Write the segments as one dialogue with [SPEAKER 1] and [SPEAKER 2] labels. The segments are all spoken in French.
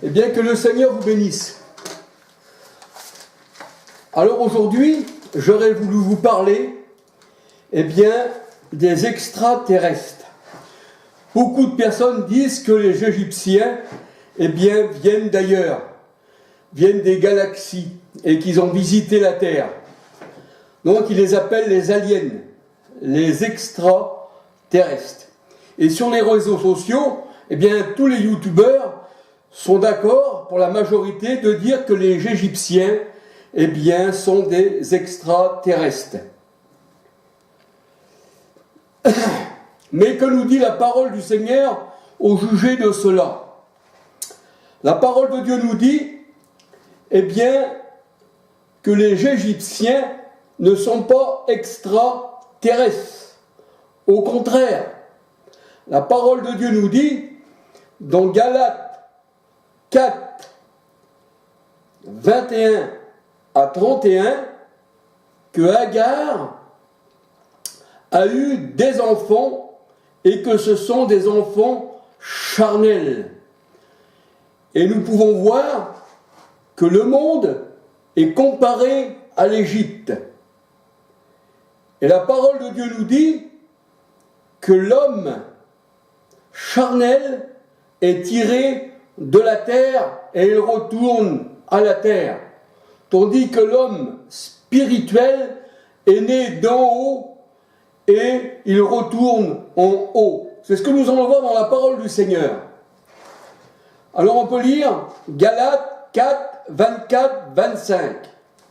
[SPEAKER 1] Eh bien, que le Seigneur vous bénisse. Alors aujourd'hui, j'aurais voulu vous parler, eh bien, des extraterrestres. Beaucoup de personnes disent que les Égyptiens, eh bien, viennent d'ailleurs, viennent des galaxies, et qu'ils ont visité la Terre. Donc, ils les appellent les aliens, les extraterrestres. Et sur les réseaux sociaux, eh bien, tous les youtubeurs sont d'accord, pour la majorité, de dire que les Égyptiens, eh bien, sont des extraterrestres. Mais que nous dit la parole du Seigneur au sujet de cela? La parole de Dieu nous dit, eh bien, que les Égyptiens ne sont pas extraterrestres. Au contraire, la parole de Dieu nous dit, dans Galates 4, 21 à 31, que Agar a eu des enfants et que ce sont des enfants charnels. Et nous pouvons voir que le monde est comparé à l'Égypte. Et la parole de Dieu nous dit que l'homme charnel est tiré de la terre et il retourne à la terre, tandis que l'homme spirituel est né d'en haut et il retourne en haut. C'est ce que nous allons voir dans la parole du Seigneur. Alors on peut lire Galates 4, 24, 25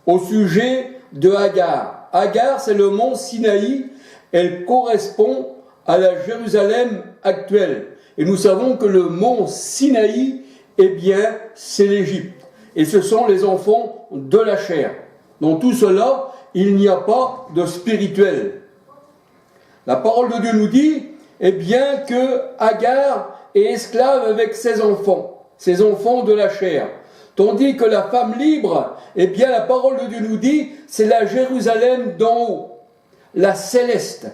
[SPEAKER 1] au sujet de Agar. Agar, c'est le mont Sinaï, elle correspond à la Jérusalem actuelle. Et nous savons que le mont Sinaï, eh bien, c'est l'Égypte. Et ce sont les enfants de la chair. Dans tout cela, il n'y a pas de spirituel. La parole de Dieu nous dit, eh bien, que Agar est esclave avec ses enfants de la chair. Tandis que la femme libre, eh bien, la parole de Dieu nous dit, c'est la Jérusalem d'en haut, la céleste.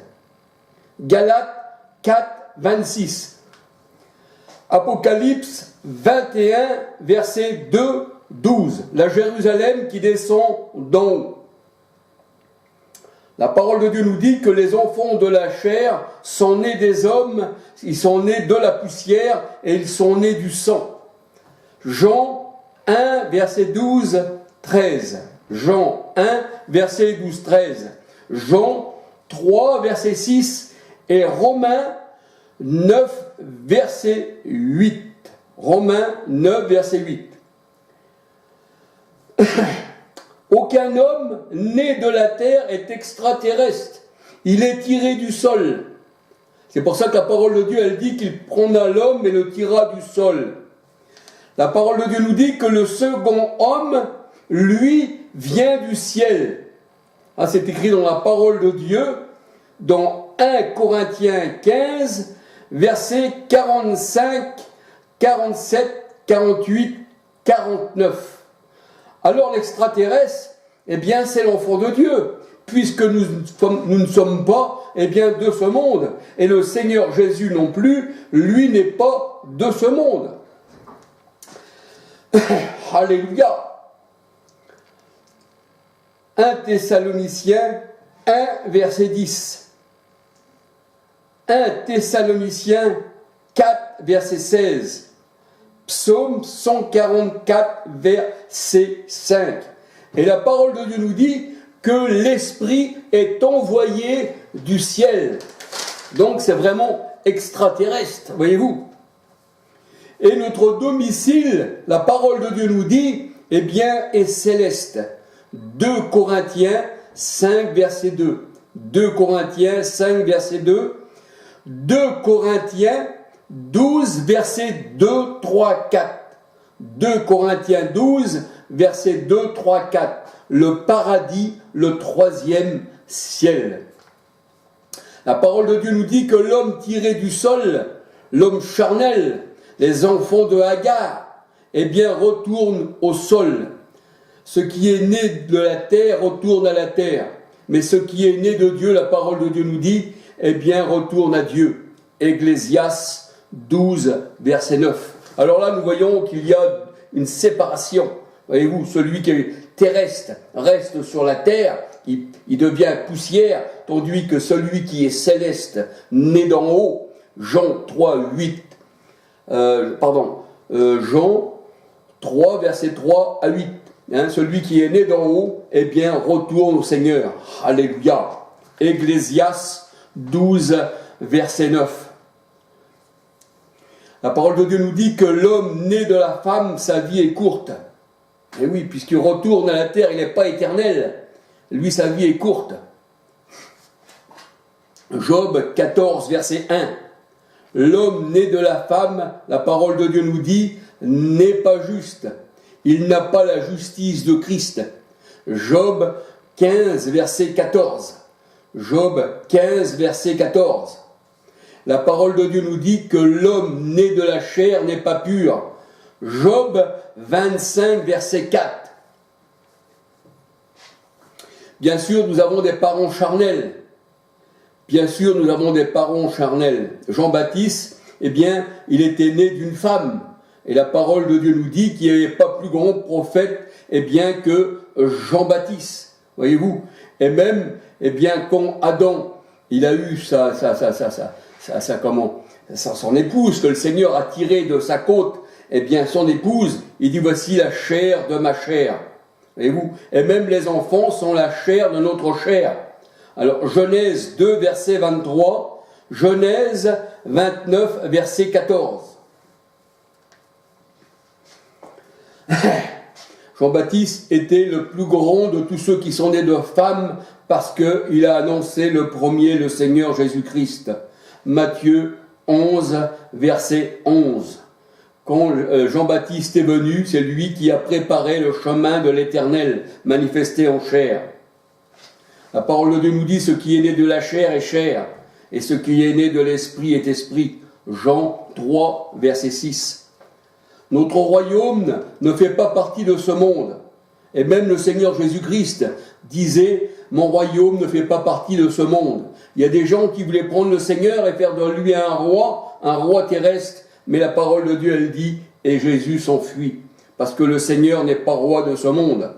[SPEAKER 1] Galates 4, 26. Apocalypse 21, verset 2, 12. La Jérusalem qui descend d'en haut. La parole de Dieu nous dit que les enfants de la chair sont nés des hommes, ils sont nés de la poussière et ils sont nés du sang. Jean 1, verset 12, 13. Jean 1, verset 12, 13. Jean 3, verset 6 et Romains 9, verset 8. Romains 9, verset 8. Aucun homme né de la terre est extraterrestre. Il est tiré du sol. C'est pour ça que la parole de Dieu, elle dit qu'il prendra l'homme et le tirera du sol. La parole de Dieu nous dit que le second homme, lui, vient du ciel. Ah, c'est écrit dans la parole de Dieu, dans 1 Corinthiens 15, versets 45, 47, 48, 49. Alors l'extraterrestre, eh bien, c'est l'enfant de Dieu, puisque nous ne sommes pas, eh bien, de ce monde. Et le Seigneur Jésus non plus, lui n'est pas de ce monde. Alléluia. 1 Thessaloniciens 1, verset 10. 1 Thessaloniciens 4, verset 16. Psaume 144, verset 5. Et la parole de Dieu nous dit que l'Esprit est envoyé du ciel. Donc c'est vraiment extraterrestre, voyez-vous. Et notre domicile, la parole de Dieu nous dit, eh bien, est céleste. 2 Corinthiens 5, verset 2. 2 Corinthiens 5, verset 2. 2 Corinthiens 12, verset 2, 3, 4. 2 Corinthiens 12, verset 2, 3, 4. Le paradis, le troisième ciel. La parole de Dieu nous dit que l'homme tiré du sol, l'homme charnel, les enfants de Agar, eh bien, retournent au sol. Ce qui est né de la terre retourne à la terre. Mais ce qui est né de Dieu, la parole de Dieu nous dit, eh bien, retourne à Dieu. Ecclésiaste 12, verset 9. Alors là, nous voyons qu'il y a une séparation. Voyez-vous, celui qui est terrestre reste sur la terre, il devient poussière, tandis que celui qui est céleste, né d'en haut, Jean 3, 8, Jean 3, verset 3 à 8. Hein, celui qui est né d'en haut, eh bien, retourne au Seigneur. Alléluia. Ecclésias 12, verset 9. La parole de Dieu nous dit que l'homme né de la femme, sa vie est courte. Et oui, puisqu'il retourne à la terre, il n'est pas éternel. Lui, sa vie est courte. Job 14, verset 1. L'homme né de la femme, la parole de Dieu nous dit, n'est pas juste. Il n'a pas la justice de Christ. Job 15, verset 14. Job 15, verset 14. La parole de Dieu nous dit que l'homme né de la chair n'est pas pur. Job 25, verset 4. Bien sûr, nous avons des parents charnels. Bien sûr, nous avons des parents charnels. Jean-Baptiste, eh bien, il était né d'une femme. Et la parole de Dieu nous dit qu'il n'y avait pas plus grand prophète, eh bien, que Jean-Baptiste. Voyez-vous? Et même, eh bien, quand Adam, il a eu son épouse, que le Seigneur a tiré de sa côte, eh bien, son épouse, il dit, voici la chair de ma chair. Voyez-vous? Et même les enfants sont la chair de notre chair. Alors, Genèse 2, verset 23, Genèse 29, verset 14. Jean-Baptiste était le plus grand de tous ceux qui sont nés de femmes parce qu'il a annoncé le premier, le Seigneur Jésus-Christ. Matthieu 11, verset 11. Quand Jean-Baptiste est venu, c'est lui qui a préparé le chemin de l'Éternel, manifesté en chair. La parole de Dieu nous dit, ce qui est né de la chair est chair, et ce qui est né de l'esprit est esprit. Jean 3, verset 6. Notre royaume ne fait pas partie de ce monde. Et même le Seigneur Jésus-Christ disait, mon royaume ne fait pas partie de ce monde. Il y a des gens qui voulaient prendre le Seigneur et faire de lui un roi terrestre, mais la parole de Dieu, elle dit, et Jésus s'enfuit, parce que le Seigneur n'est pas roi de ce monde.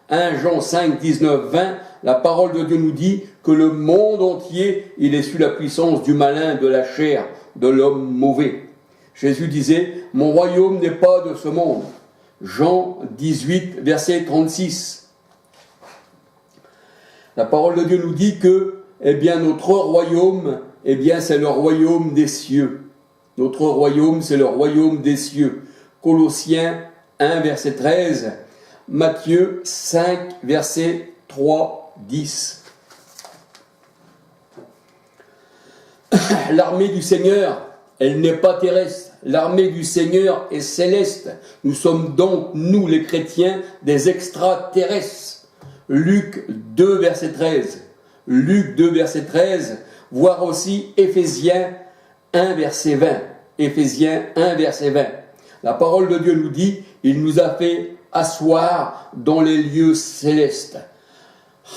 [SPEAKER 1] 1 Jean 5, 19, 20, la parole de Dieu nous dit que le monde entier, il est sous la puissance du malin, de la chair, de l'homme mauvais. Jésus disait, mon royaume n'est pas de ce monde. Jean 18, verset 36. La parole de Dieu nous dit que, eh bien, notre royaume, eh bien, c'est le royaume des cieux. Notre royaume, c'est le royaume des cieux. Colossiens 1, verset 13. Matthieu 5, verset 3, 10. L'armée du Seigneur, elle n'est pas terrestre. L'armée du Seigneur est céleste. Nous sommes donc, nous les chrétiens, des extraterrestres. Luc 2, verset 13. Luc 2, verset 13. Voire aussi Éphésiens 1, verset 20. Éphésiens 1, verset 20. La parole de Dieu nous dit, il nous a fait asseoir dans les lieux célestes.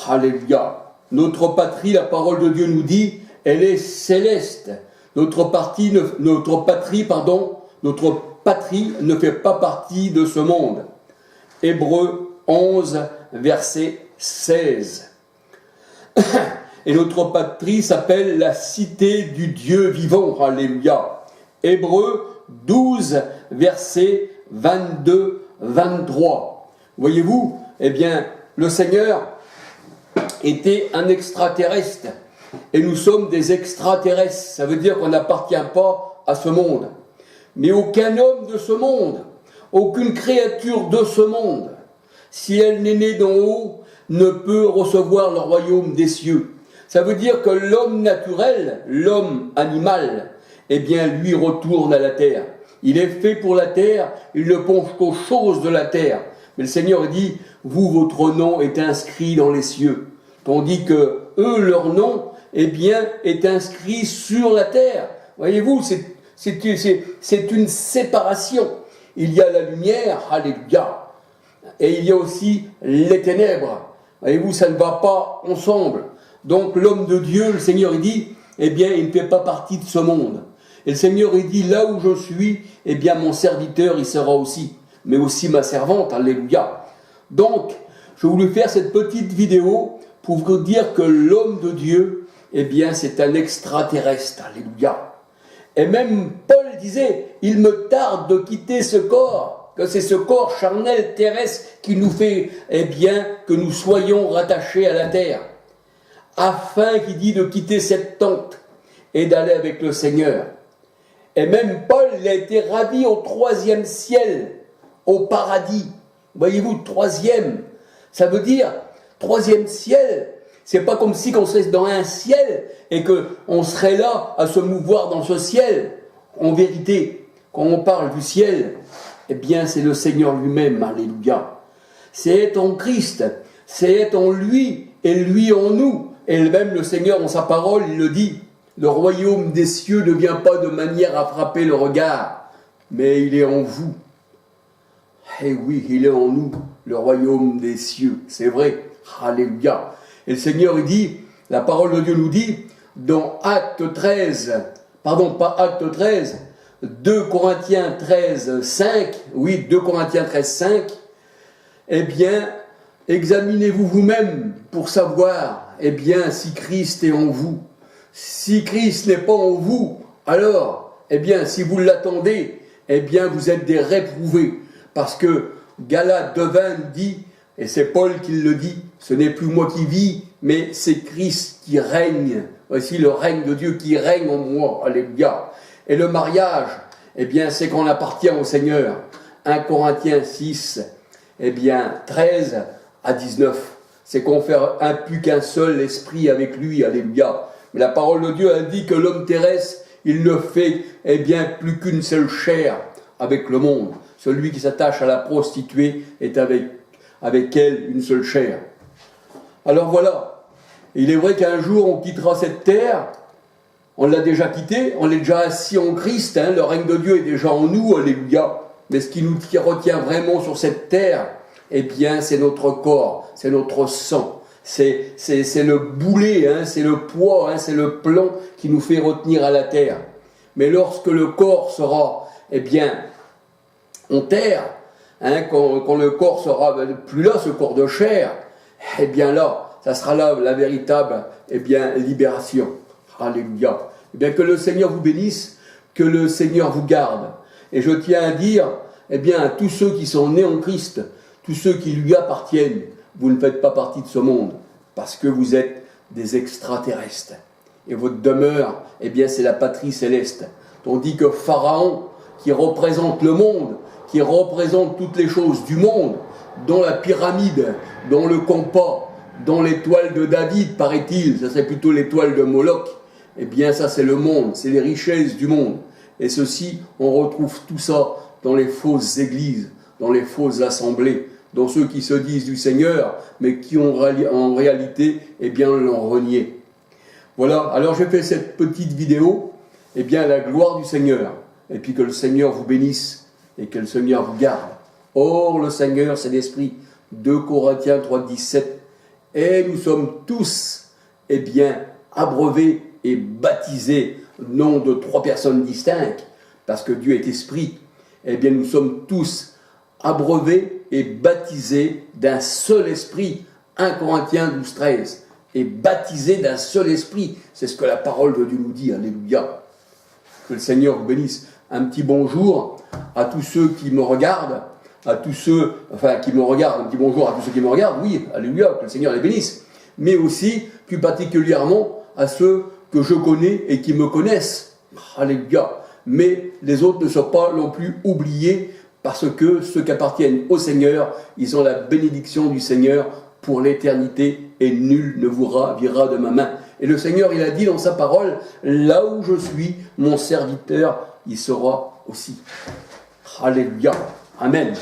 [SPEAKER 1] Alléluia. Notre patrie, la parole de Dieu nous dit, elle est céleste. Notre patrie ne fait pas partie de ce monde. Hébreux 11, verset 16. Et notre patrie s'appelle la cité du Dieu vivant. Alléluia. Hébreux 12, verset 22, 23. Voyez-vous, eh bien, le Seigneur était un extraterrestre. Et nous sommes des extraterrestres. Ça veut dire qu'on n'appartient pas à ce monde. Mais aucun homme de ce monde, aucune créature de ce monde, si elle n'est née d'en haut, ne peut recevoir le royaume des cieux. Ça veut dire que l'homme naturel, l'homme animal, eh bien, lui retourne à la terre. Il est fait pour la terre, il ne pense qu'aux choses de la terre. Mais le Seigneur dit, vous, votre nom est inscrit dans les cieux. Tandis que eux, leur nom, eh bien, est inscrit sur la terre. Voyez-vous, c'est une séparation. Il y a la lumière, alléluia, et il y a aussi les ténèbres. Voyez-vous, ça ne va pas ensemble. Donc l'homme de Dieu, le Seigneur, il dit, eh bien, il ne fait pas partie de ce monde. Et le Seigneur, il dit, là où je suis, eh bien mon serviteur, il sera aussi, mais aussi ma servante, alléluia. Donc, je voulais faire cette petite vidéo pour vous dire que l'homme de Dieu, eh bien c'est un extraterrestre, alléluia. Et même Paul disait, il me tarde de quitter ce corps, que c'est ce corps charnel terrestre qui nous fait, eh bien, que nous soyons rattachés à la terre, afin, qu'il dit, de quitter cette tente et d'aller avec le Seigneur. Et même Paul, il a été ravi au 3e ciel, au paradis. Voyez-vous, 3e, ça veut dire, 3e ciel, c'est pas comme si on serait dans un ciel et qu'on serait là à se mouvoir dans ce ciel. En vérité, quand on parle du ciel, eh bien c'est le Seigneur lui-même, alléluia. C'est être en Christ, c'est être en lui et lui en nous. Et même le Seigneur, en sa parole, il le dit, le royaume des cieux ne vient pas de manière à frapper le regard, mais il est en vous. Eh oui, il est en nous, le royaume des cieux, c'est vrai, alléluia. Et le Seigneur, il dit, la parole de Dieu nous dit, dans Acte 13, pardon, pas Acte 13, 2 Corinthiens 13, 5, oui, 2 Corinthiens 13, 5, eh bien, examinez-vous vous-même pour savoir, eh bien, si Christ est en vous. Si Christ n'est pas en vous, alors, eh bien, si vous l'attendez, eh bien, vous êtes des réprouvés. Parce que Galates 2:20 dit, et c'est Paul qui le dit, ce n'est plus moi qui vis, mais c'est Christ qui règne. Voici le règne de Dieu qui règne en moi. Alléluia. Et le mariage, eh bien, c'est qu'on appartient au Seigneur. 1 Corinthiens 6, eh bien, 13 à 19. C'est qu'on fait un plus qu'un seul esprit avec lui. Alléluia. Mais la parole de Dieu indique que l'homme terrestre, il ne fait, eh bien, plus qu'une seule chair avec le monde. Celui qui s'attache à la prostituée est avec elle une seule chair. Alors voilà, il est vrai qu'un jour on quittera cette terre, on l'a déjà quitté, on est déjà assis en Christ, le règne de Dieu est déjà en nous, alléluia. Mais ce qui nous retient vraiment sur cette terre, eh bien c'est notre corps, c'est notre sang, c'est le boulet, c'est le poids, c'est le plomb qui nous fait retenir à la terre. Mais lorsque le corps sera, eh bien, en terre, quand le corps sera plus là, ce corps de chair, eh bien là, ça sera là la véritable, eh bien, libération. Alléluia. Eh bien, que le Seigneur vous bénisse, que le Seigneur vous garde. Et je tiens à dire, eh bien, à tous ceux qui sont nés en Christ, tous ceux qui lui appartiennent, vous ne faites pas partie de ce monde, parce que vous êtes des extraterrestres. Et votre demeure, eh bien, c'est la patrie céleste. Tandis que Pharaon, qui représente le monde, qui représente toutes les choses du monde, dont la pyramide, dont le compas, dont l'étoile de David, paraît-il, ça serait plutôt l'étoile de Moloch, eh bien ça c'est le monde, c'est les richesses du monde. Et ceci, on retrouve tout ça dans les fausses églises, dans les fausses assemblées, dans ceux qui se disent du Seigneur, mais qui ont en réalité, eh bien, l'ont renié. Voilà, alors j'ai fait cette petite vidéo, eh bien, à la gloire du Seigneur, et puis que le Seigneur vous bénisse, et que le Seigneur vous garde. Or, le Seigneur, c'est l'Esprit. 2 Corinthiens 3, 17. Et nous sommes tous, eh bien, abreuvés et baptisés, non de 3 personnes distinctes, parce que Dieu est Esprit. Eh bien, nous sommes tous abreuvés et baptisés d'un seul Esprit. 1 Corinthiens 12, 13. Et baptisés d'un seul Esprit. C'est ce que la parole de Dieu nous dit. Alléluia. Que le Seigneur vous bénisse. Un petit bonjour à tous ceux qui me regardent, à tous ceux, qui me regardent, un petit bonjour à tous ceux qui me regardent, oui, alléluia, que le Seigneur les bénisse, mais aussi, plus particulièrement, à ceux que je connais et qui me connaissent, alléluia, mais les autres ne sont pas non plus oubliés, parce que ceux qui appartiennent au Seigneur, ils ont la bénédiction du Seigneur pour l'éternité, et nul ne vous ravira de ma main. Et le Seigneur, il a dit dans sa parole, là où je suis, mon serviteur, il sera aussi. Alléluia. Amen.